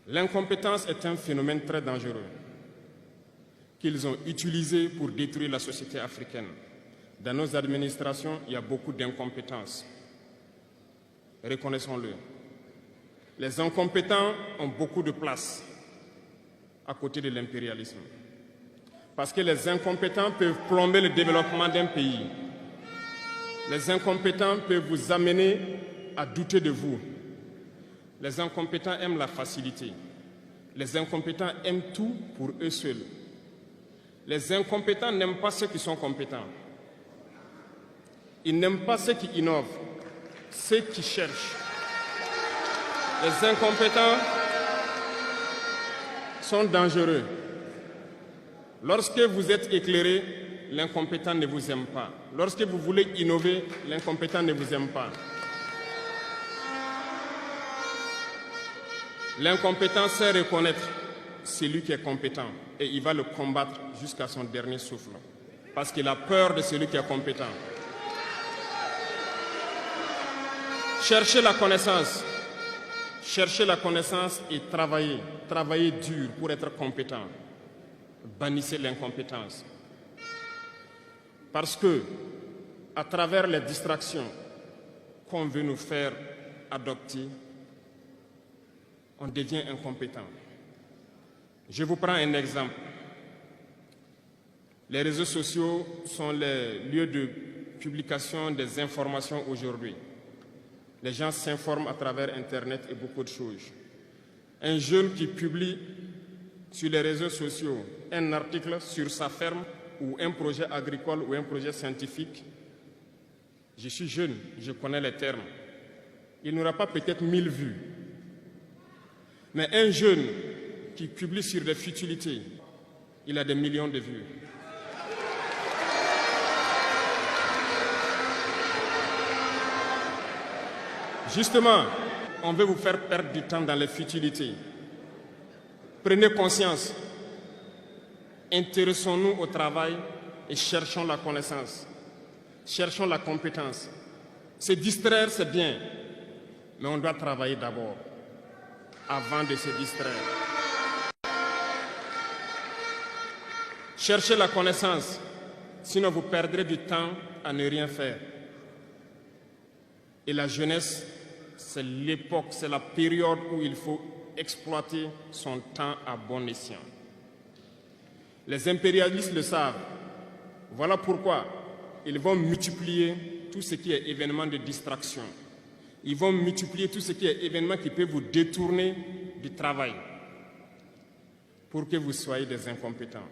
L'incompétence est un phénomène très dangereux qu'ils ont utilisé pour détruire la société africaine. Dans nos administrations, il y a beaucoup d'incompétence. Reconnaissons-le. Les incompétents ont beaucoup de place à côté de l'impérialisme. Parce que les incompétents peuvent plomber le développement d'un pays. Les incompétents peuvent vous amener à douter de vous. Les incompétents aiment la facilité. Les incompétents aiment tout pour eux seuls. Les incompétents n'aiment pas ceux qui sont compétents. Ils n'aiment pas ceux qui innovent, ceux qui cherchent. Les incompétents sont dangereux. Lorsque vous êtes éclairé, l'incompétent ne vous aime pas. Lorsque vous voulez innover, l'incompétent ne vous aime pas. L'incompétent sait reconnaître celui qui est compétent et il va le combattre jusqu'à son dernier souffle parce qu'il a peur de celui qui est compétent. Cherchez la connaissance et travaillez dur pour être compétent. Bannissez l'incompétence. Parce que, à travers les distractions qu'on veut nous faire adopter, on devient incompétent. Je vous prends un exemple. Les réseaux sociaux sont les lieux de publication des informations aujourd'hui. Les gens s'informent à travers Internet et beaucoup de choses. Un jeune qui publie sur les réseaux sociaux un article sur sa ferme ou un projet agricole ou un projet scientifique, je suis jeune, je connais les termes. Il n'aura pas peut-être 1000 vues. Mais un jeune qui publie sur des futilités, il a des millions de vues. Justement, on veut vous faire perdre du temps dans les futilités. Prenez conscience. Intéressons-nous au travail et cherchons la connaissance. Cherchons la compétence. Se distraire, c'est bien, mais on doit travailler d'abord, avant de se distraire. Cherchez la connaissance, sinon vous perdrez du temps à ne rien faire. Et la jeunesse, c'est l'époque, c'est la période où il faut exploiter son temps à bon escient. Les impérialistes le savent. Voilà pourquoi ils vont multiplier tout ce qui est événement de distraction. Ils vont multiplier tout ce qui est événement qui peut vous détourner du travail pour que vous soyez des incompétents.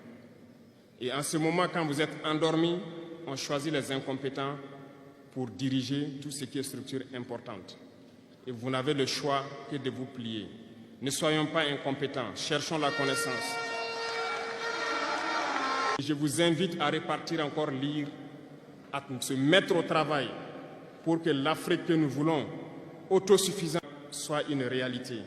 Et en ce moment, quand vous êtes endormis, on choisit les incompétents pour diriger tout ce qui est structure importante. Et vous n'avez le choix que de vous plier. Ne soyons pas incompétents, cherchons la connaissance. Je vous invite à repartir encore lire, à se mettre au travail pour que l'Afrique que nous voulons, autosuffisante, soit une réalité.